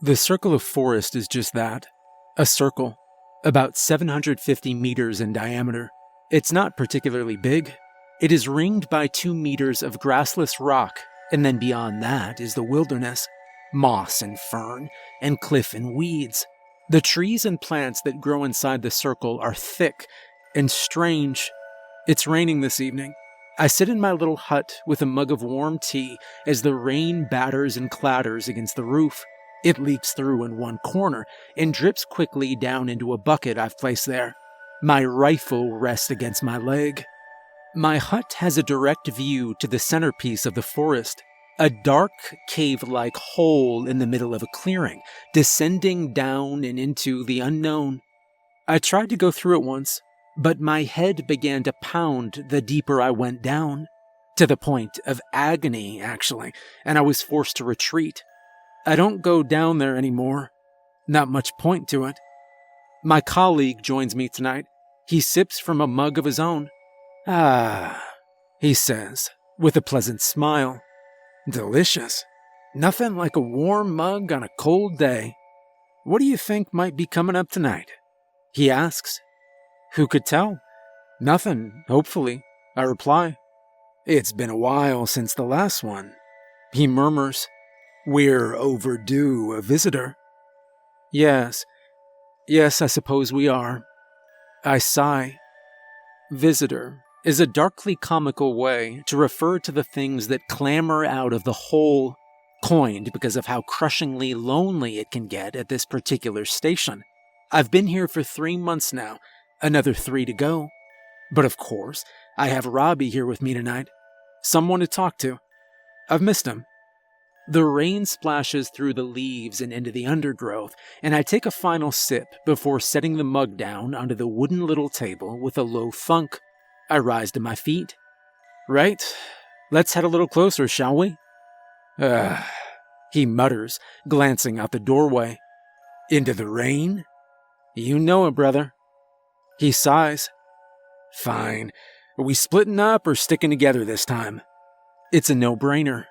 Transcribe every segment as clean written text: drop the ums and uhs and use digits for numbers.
The circle of forest is just that. A circle. About 750 meters in diameter. It's not particularly big. It is ringed by 2 meters of grassless rock, and then beyond that is the wilderness. Moss and fern, and cliff and weeds. The trees and plants that grow inside the circle are thick and strange. It's raining this evening. I sit in my little hut with a mug of warm tea as the rain batters and clatters against the roof. It leaks through in one corner and drips quickly down into a bucket I've placed there. My rifle rests against my leg. My hut has a direct view to the centerpiece of the forest, a dark cave-like hole in the middle of a clearing, descending down and into the unknown. I tried to go through it once, but my head began to pound the deeper I went down, to the point of agony, actually, and I was forced to retreat. I don't go down there anymore. Not much point to it. My colleague joins me tonight. He sips from a mug of his own. "Ah," he says, with a pleasant smile. "Delicious. Nothing like a warm mug on a cold day. What do you think might be coming up tonight?" he asks. "Who could tell? Nothing, hopefully," I reply. "It's been a while since the last one," he murmurs. "We're overdue a visitor." Yes, I suppose we are. I sigh. Visitor is a darkly comical way to refer to the things that clamber out of the hole, coined because of how crushingly lonely it can get at this particular station. I've been here for 3 months now, another 3 to go. But of course, I have Robbie here with me tonight. Someone to talk to. I've missed him. The rain splashes through the leaves and into the undergrowth, and I take a final sip before setting the mug down onto the wooden little table with a low thunk. I rise to my feet. "Right, let's head a little closer, shall we?" He mutters, glancing out the doorway. "Into the rain?" "You know it, brother." He sighs. "Fine. Are we splitting up or sticking together this time?" It's a no-brainer.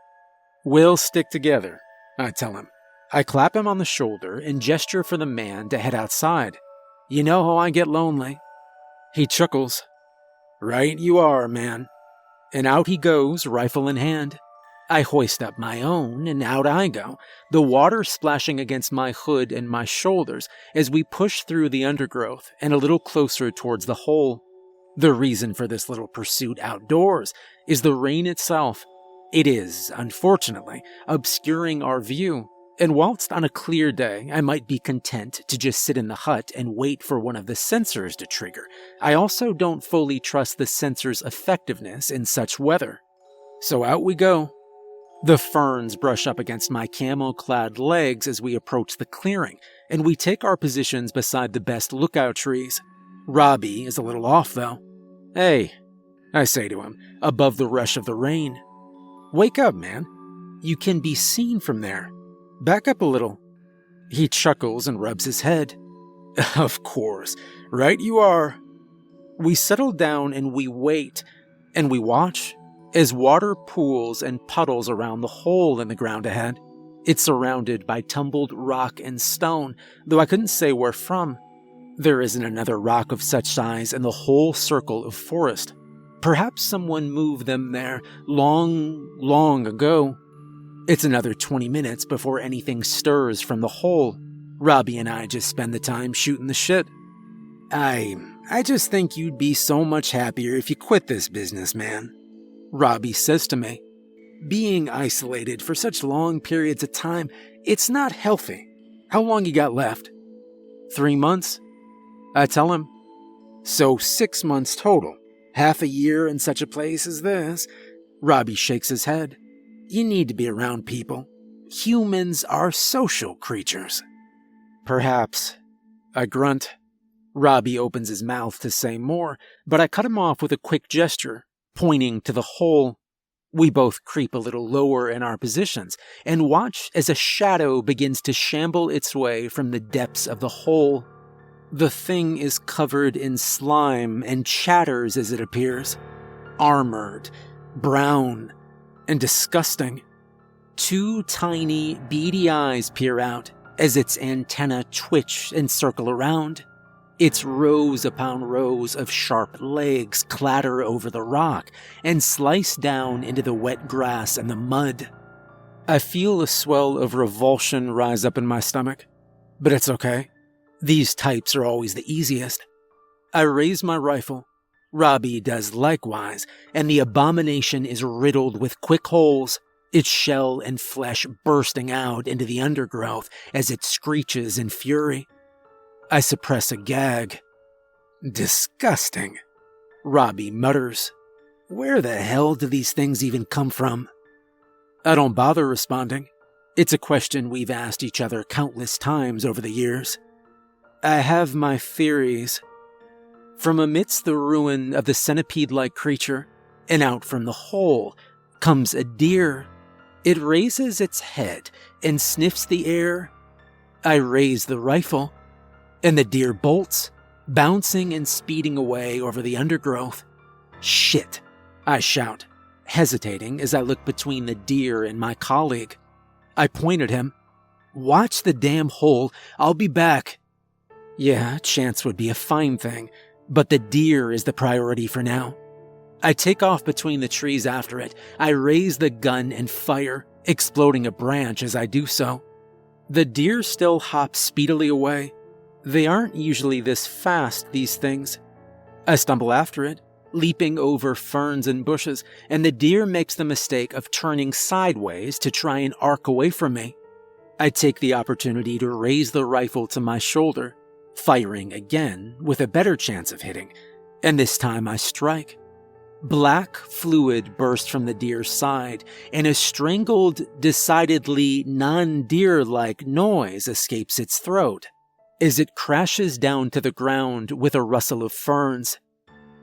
"We'll stick together," I tell him. I clap him on the shoulder and gesture for the man to head outside. "You know how I get lonely." He chuckles. "Right you are, man." And out he goes, rifle in hand. I hoist up my own, and out I go, the water splashing against my hood and my shoulders as we push through the undergrowth and a little closer towards the hole. The reason for this little pursuit outdoors is the rain itself. It is, unfortunately, obscuring our view, and whilst on a clear day I might be content to just sit in the hut and wait for one of the sensors to trigger, I also don't fully trust the sensor's effectiveness in such weather. So out we go. The ferns brush up against my camo-clad legs as we approach the clearing, and we take our positions beside the best lookout trees. Robbie is a little off, though. "Hey," I say to him, above the rush of the rain. "Wake up, man. You can be seen from there. Back up a little." He chuckles and rubs his head. "Of course. Right you are." We settle down and we wait, and we watch as water pools and puddles around the hole in the ground ahead. It's surrounded by tumbled rock and stone, though I couldn't say where from. There isn't another rock of such size in the whole circle of forest. Perhaps someone moved them there long ago. It's another 20 minutes before anything stirs from the hole. Robbie and I just spend the time shooting the shit. I just think you'd be so much happier if you quit this business, man," Robbie says to me. "Being isolated for such long periods of time, it's not healthy. How long you got left?" 3 months. I tell him. "So 6 months total. Half a year in such a place as this." Robbie shakes his head. "You need to be around people. Humans are social creatures." "Perhaps." I grunt. Robbie opens his mouth to say more, but I cut him off with a quick gesture, pointing to the hole. We both creep a little lower in our positions and watch as a shadow begins to shamble its way from the depths of the hole. The thing is covered in slime and chatters as it appears. Armored, brown, and disgusting. 2 tiny, beady eyes peer out, as its antennae twitch and circle around. Its rows upon rows of sharp legs clatter over the rock and slice down into the wet grass and the mud. I feel a swell of revulsion rise up in my stomach, but it's okay. These types are always the easiest. I raise my rifle. Robbie does likewise, and the abomination is riddled with quick holes, its shell and flesh bursting out into the undergrowth as it screeches in fury. I suppress a gag. Disgusting, Robbie mutters. Where the hell do these things even come from? I don't bother responding. It's a question we've asked each other countless times over the years. I have my theories. From amidst the ruin of the centipede-like creature, and out from the hole, comes a deer. It raises its head and sniffs the air. I raise the rifle, and the deer bolts, bouncing and speeding away over the undergrowth. Shit, I shout, hesitating as I look between the deer and my colleague. I point at him. Watch the damn hole, I'll be back. Yeah, chance would be a fine thing, but the deer is the priority for now. I take off between the trees after it. I raise the gun and fire, exploding a branch as I do so. The deer still hop speedily away. They aren't usually this fast, these things. I stumble after it, leaping over ferns and bushes, and the deer makes the mistake of turning sideways to try and arc away from me. I take the opportunity to raise the rifle to my shoulder, firing again with a better chance of hitting, and this time I strike. Black fluid bursts from the deer's side, and a strangled, decidedly non-deer-like noise escapes its throat as it crashes down to the ground with a rustle of ferns.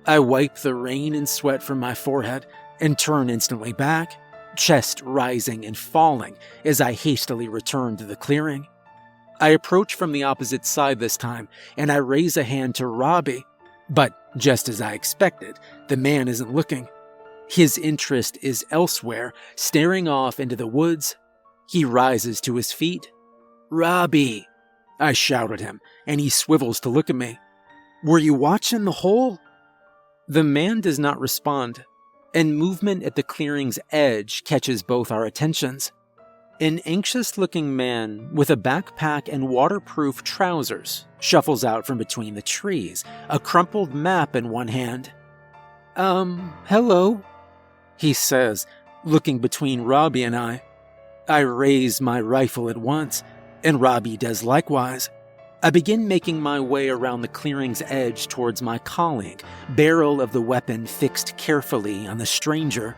I wipe the rain and sweat from my forehead and turn instantly back, chest rising and falling as I hastily return to the clearing. I approach from the opposite side this time, and I raise a hand to Robbie, but just as I expected, the man isn't looking. His interest is elsewhere, staring off into the woods. He rises to his feet. Robbie, I shout at him, and he swivels to look at me. Were you watching the hole? The man does not respond, and movement at the clearing's edge catches both our attentions. An anxious-looking man with a backpack and waterproof trousers shuffles out from between the trees, a crumpled map in one hand. Hello, he says, looking between Robbie and I. I raise my rifle at once, and Robbie does likewise. I begin making my way around the clearing's edge towards my colleague, barrel of the weapon fixed carefully on the stranger.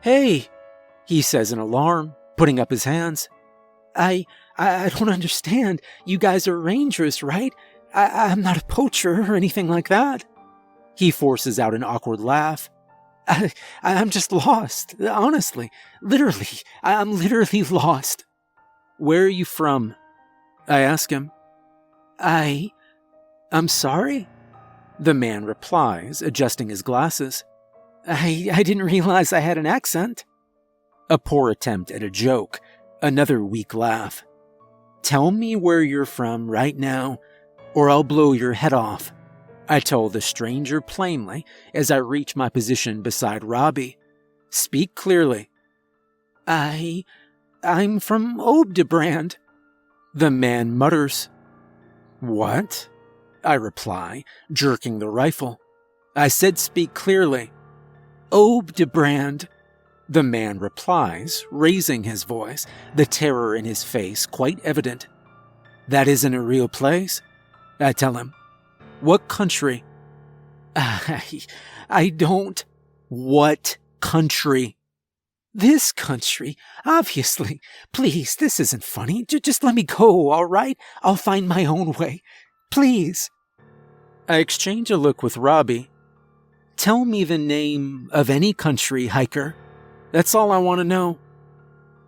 Hey, he says in alarm, putting up his hands. I don't understand. You guys are rangers, right? I'm not a poacher or anything like that. He forces out an awkward laugh. I'm just lost, honestly. Literally, I'm literally lost. Where are you from? I ask him. I'm sorry? The man replies, adjusting his glasses. I didn't realize I had an accent. A poor attempt at a joke, another weak laugh. Tell me where you're from right now, or I'll blow your head off, I told the stranger plainly as I reach my position beside Robbie. Speak clearly. I'm from Obdebrand, the man mutters. What? I reply, jerking the rifle. I said speak clearly. Obdebrand, the man replies, raising his voice, the terror in his face quite evident. That isn't a real place? I tell him. What country? I don't. What country? This country, obviously. Please, this isn't funny. Just let me go, all right? I'll find my own way. Please. I exchange a look with Robbie. Tell me the name of any country, hiker. That's all I want to know.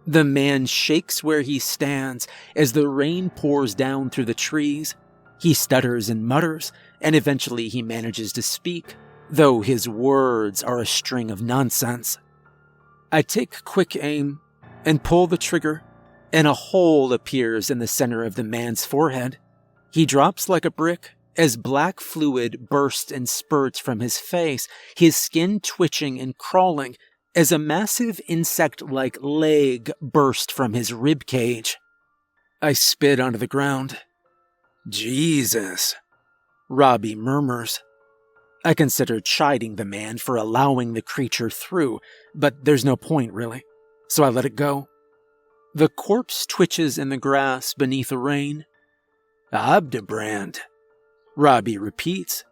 The man shakes where he stands as the rain pours down through the trees. He stutters and mutters, and eventually he manages to speak, though his words are a string of nonsense. I take quick aim and pull the trigger, and a hole appears in the center of the man's forehead. He drops like a brick as black fluid bursts and spurts from his face, his skin twitching and crawling as a massive insect-like leg burst from his rib cage. I spit onto the ground. Jesus, Robbie murmurs. I considered chiding the man for allowing the creature through, but there's no point really, so I let it go. The corpse twitches in the grass beneath the rain. Abdebrand, Robbie repeats.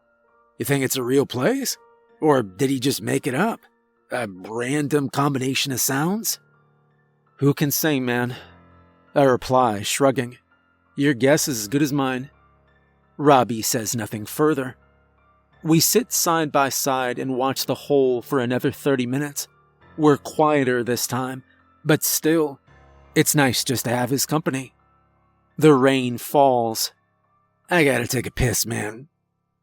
You think it's a real place? Or did he just make it up? A random combination of sounds? Who can say, man? I reply, shrugging. Your guess is as good as mine. Robbie says nothing further. We sit side by side and watch the hole for another 30 minutes. We're quieter this time, but still, it's nice just to have his company. The rain falls. I gotta take a piss, man,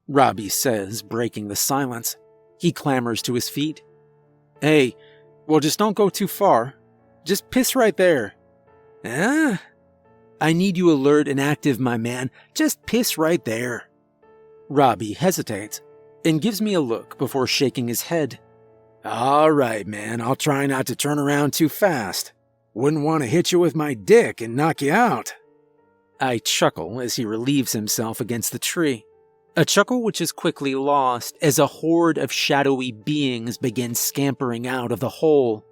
Robbie says, breaking the silence. He clambers to his feet. Hey, well, just don't go too far. Just piss right there. I need you alert and active, my man. Just piss right there. Robbie hesitates and gives me a look before shaking his head. All right, man, I'll try not to turn around too fast. Wouldn't want to hit you with my dick and knock you out. I chuckle as he relieves himself against the tree. A chuckle which is quickly lost as a horde of shadowy beings begin scampering out of the hole.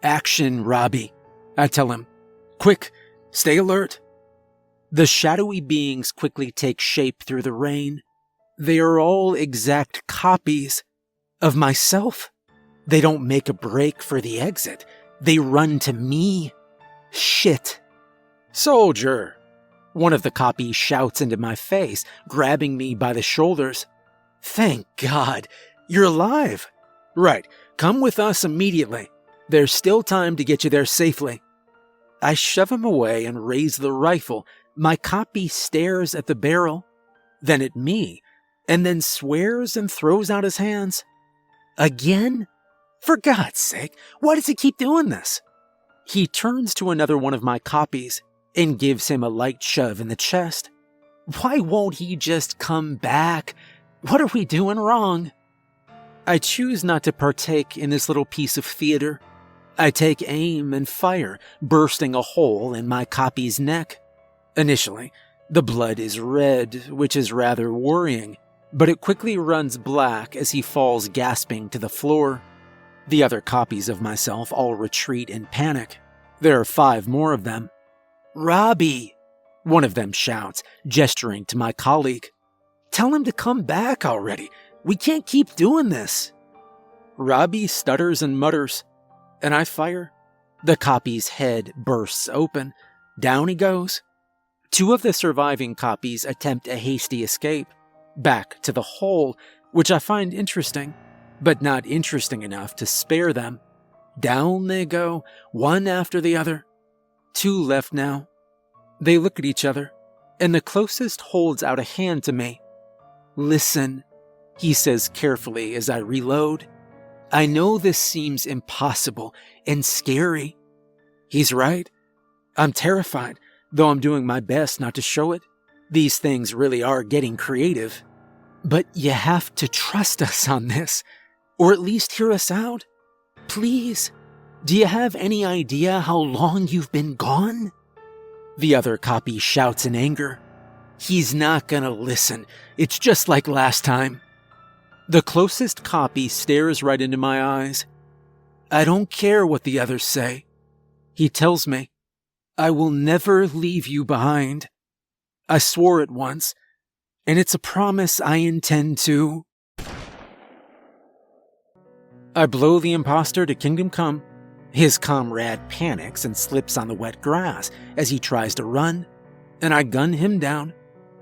Action, Robbie, I tell him. Quick, stay alert. The shadowy beings quickly take shape through the rain. They are all exact copies of myself. They don't make a break for the exit. They run to me. Shit. Soldier, one of the copies shouts into my face, grabbing me by the shoulders. Thank God, you're alive. Right, come with us immediately. There's still time to get you there safely. I shove him away and raise the rifle. My copy stares at the barrel, then at me, and then swears and throws out his hands. Again? For God's sake, why does he keep doing this? He turns to another one of my copies and gives him a light shove in the chest. Why won't he just come back? What are we doing wrong? I choose not to partake in this little piece of theater. I take aim and fire, bursting a hole in my copy's neck. Initially, the blood is red, which is rather worrying, but it quickly runs black as he falls gasping to the floor. The other copies of myself all retreat in panic. There are 5 more of them. Robbie, one of them shouts, gesturing to my colleague. Tell him to come back already. We can't keep doing this. Robbie stutters and mutters, and I fire. The copy's head bursts open. Down he goes. 2 of the surviving copies attempt a hasty escape, back to the hole, which I find interesting, but not interesting enough to spare them. Down they go, one after the other. 2 left now. They look at each other, and the closest holds out a hand to me. Listen, he says carefully as I reload. I know this seems impossible and scary. He's right. I'm terrified, though I'm doing my best not to show it. These things really are getting creative. But you have to trust us on this, or at least hear us out. Please, do you have any idea how long you've been gone? The other copy shouts in anger. He's not gonna listen. It's just like last time. The closest copy stares right into my eyes. I don't care what the others say. He tells me, I will never leave you behind. I swore it once, and it's a promise I intend to. I blow the imposter to kingdom come. His comrade panics and slips on the wet grass as he tries to run, and I gun him down.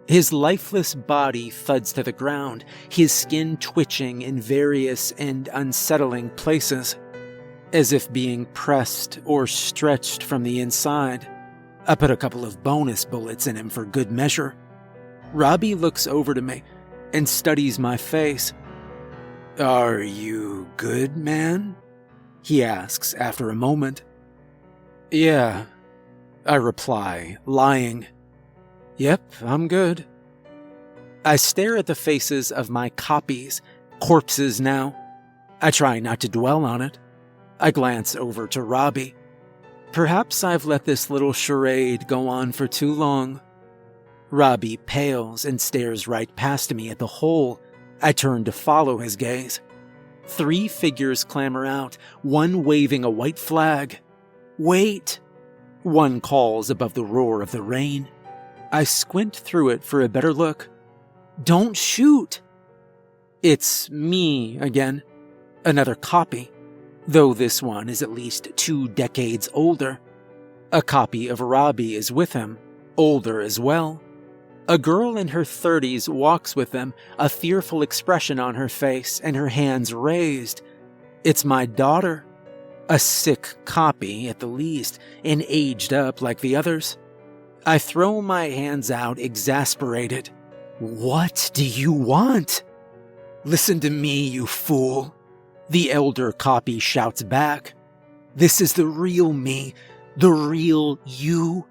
His lifeless body thuds to the ground, his skin twitching in various and unsettling places, as if being pressed or stretched from the inside. I put a couple of bonus bullets in him for good measure. Robbie looks over to me and studies my face. Are you good, man? He asks after a moment. Yeah, I reply, lying. Yep, I'm good. I stare at the faces of my copies, corpses now. I try not to dwell on it. I glance over to Robbie. Perhaps I've let this little charade go on for too long. Robbie pales and stares right past me at the hole. I turn to follow his gaze. 3 figures clamber out, one waving a white flag. Wait! One calls above the roar of the rain. I squint through it for a better look. Don't shoot! It's me again. Another copy, though this one is at least 2 decades older. A copy of Robbie is with him, older as well. A girl in her 30s walks with them, a fearful expression on her face and her hands raised. It's my daughter. A sick copy, at the least, and aged up like the others. I throw my hands out, exasperated. What do you want? Listen to me, you fool. The elder copy shouts back. This is the real me, the real you.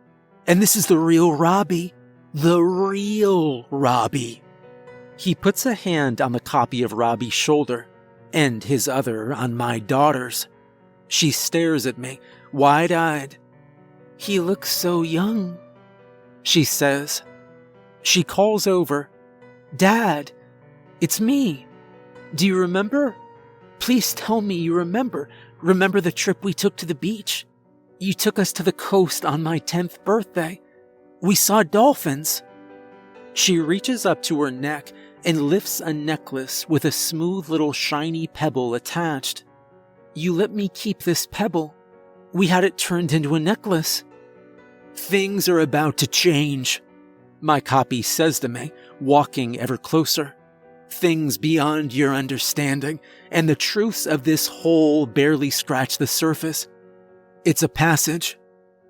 And this is the real Robbie, the real Robbie. He puts a hand on the copy of Robbie's shoulder, and his other on my daughter's. She stares at me, wide-eyed. He looks so young, she says. She calls over. Dad, it's me. Do you remember? Please tell me you remember. Remember the trip we took to the beach? You took us to the coast on my 10th birthday. We saw dolphins. She reaches up to her neck and lifts a necklace with a smooth little shiny pebble attached. You let me keep this pebble. We had it turned into a necklace. Things are about to change, my copy says to me, walking ever closer. Things beyond your understanding, and the truths of this hole barely scratch the surface. It's a passage.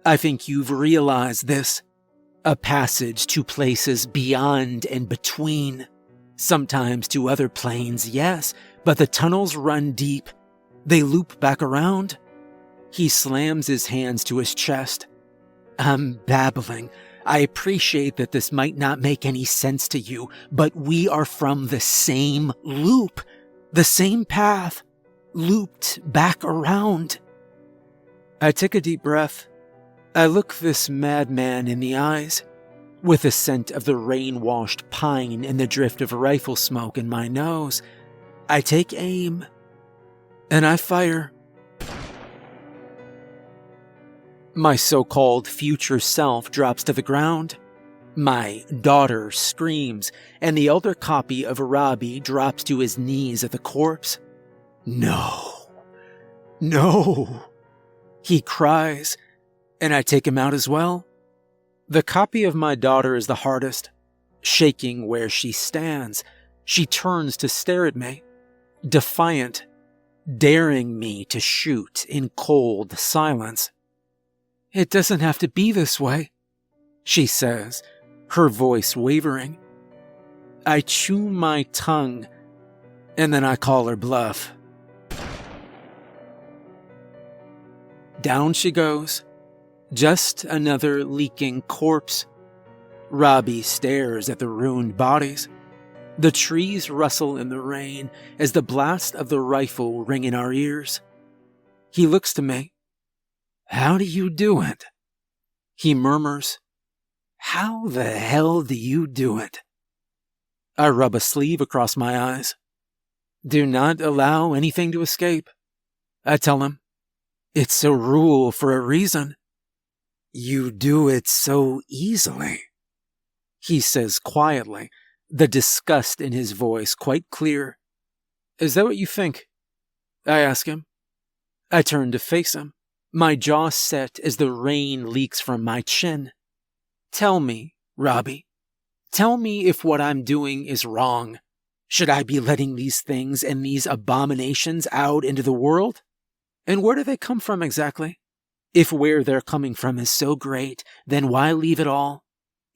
I think you've realized this. A passage to places beyond and between. Sometimes to other planes, yes, but the tunnels run deep. They loop back around. He slams his hands to his chest. I'm babbling. I appreciate that this might not make any sense to you, but we are from the same loop, the same path, looped back around. I take a deep breath. I look this madman in the eyes, with the scent of the rain-washed pine and the drift of rifle smoke in my nose. I take aim, and I fire. My so-called future self drops to the ground. My daughter screams, and the elder copy of Robbie drops to his knees at the corpse. No. No. He cries, and I take him out as well. The copy of my daughter is the hardest. Shaking where she stands, she turns to stare at me, defiant, daring me to shoot in cold silence. It doesn't have to be this way, she says, her voice wavering. I chew my tongue, and then I call her bluff. Down she goes, just another leaking corpse. Robbie stares at the ruined bodies. The trees rustle in the rain as the blast of the rifle ring in our ears. He looks to me. How do you do it? He murmurs. How the hell do you do it? I rub a sleeve across my eyes. Do not allow anything to escape. I tell him. It's a rule for a reason. You do it so easily, he says quietly, the disgust in his voice quite clear. Is that what you think? I ask him. I turn to face him, my jaw set as the rain leaks from my chin. Tell me, Robbie. Tell me if what I'm doing is wrong. Should I be letting these things and these abominations out into the world? And where do they come from exactly? If where they're coming from is so great, then why leave it all?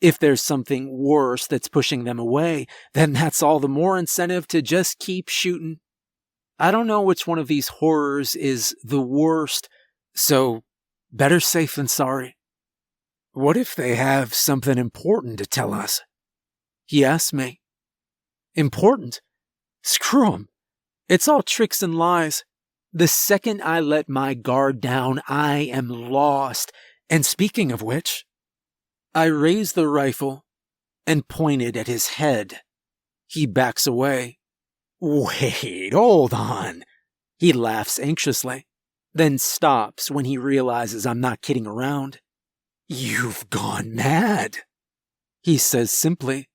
If there's something worse that's pushing them away, then that's all the more incentive to just keep shooting. I don't know which one of these horrors is the worst, so better safe than sorry. What if they have something important to tell us? He asked me. Important? Screw 'em. It's all tricks and lies. The second I let my guard down, I am lost. And speaking of which, I raised the rifle and pointed at his head. He backs away. Wait, hold on. He laughs anxiously, then stops when he realizes I'm not kidding around. You've gone mad, he says simply.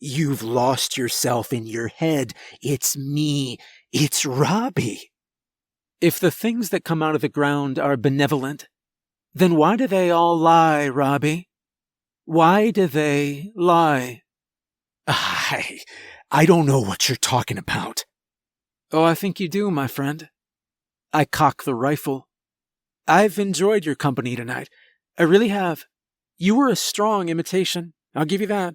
You've lost yourself in your head. It's me. It's Robbie. If the things that come out of the ground are benevolent, then why do they all lie, Robbie? Why do they lie? I don't know what you're talking about. Oh, I think you do, my friend. I cock the rifle. I've enjoyed your company tonight. I really have. You were a strong imitation, I'll give you that.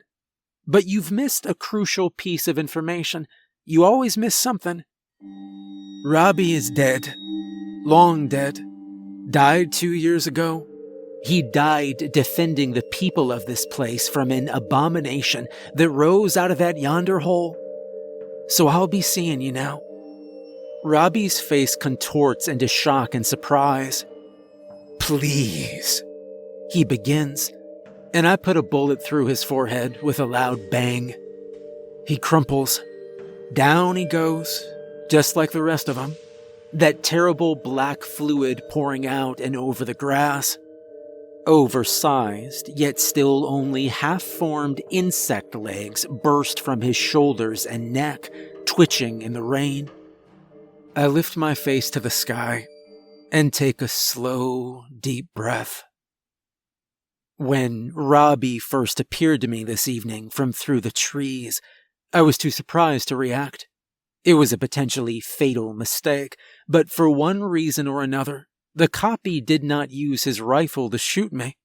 But you've missed a crucial piece of information. You always miss something. Robbie is dead. Long dead. Died 2 years ago. He died defending the people of this place from an abomination that rose out of that yonder hole. So I'll be seeing you now. Robbie's face contorts into shock and surprise. Please, he begins, and I put a bullet through his forehead with a loud bang. He crumples. Down he goes, just like the rest of them. That terrible black fluid pouring out and over the grass. Oversized, yet still only half-formed insect legs burst from his shoulders and neck, twitching in the rain. I lift my face to the sky and take a slow, deep breath. When Robbie first appeared to me this evening from through the trees, I was too surprised to react. It was a potentially fatal mistake, but for one reason or another, the copy did not use his rifle to shoot me.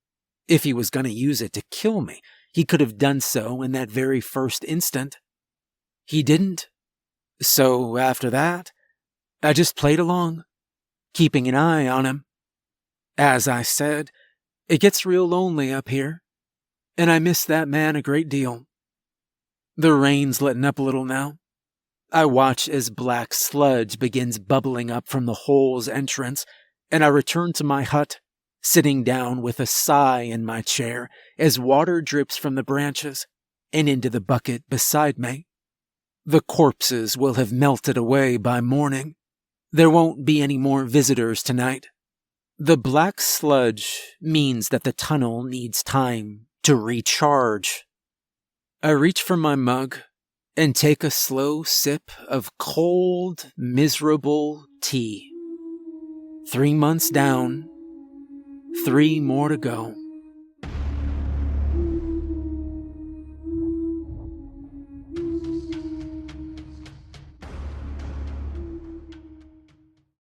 If he was going to use it to kill me, he could have done so in that very first instant. He didn't. So after that, I just played along, keeping an eye on him. As I said, it gets real lonely up here, and I miss that man a great deal. The rain's letting up a little now. I watch as black sludge begins bubbling up from the hole's entrance, and I return to my hut, sitting down with a sigh in my chair as water drips from the branches and into the bucket beside me. The corpses will have melted away by morning. There won't be any more visitors tonight. The black sludge means that the tunnel needs time to recharge. I reach for my mug and take a slow sip of cold, miserable tea. 3 months down, 3 more to go.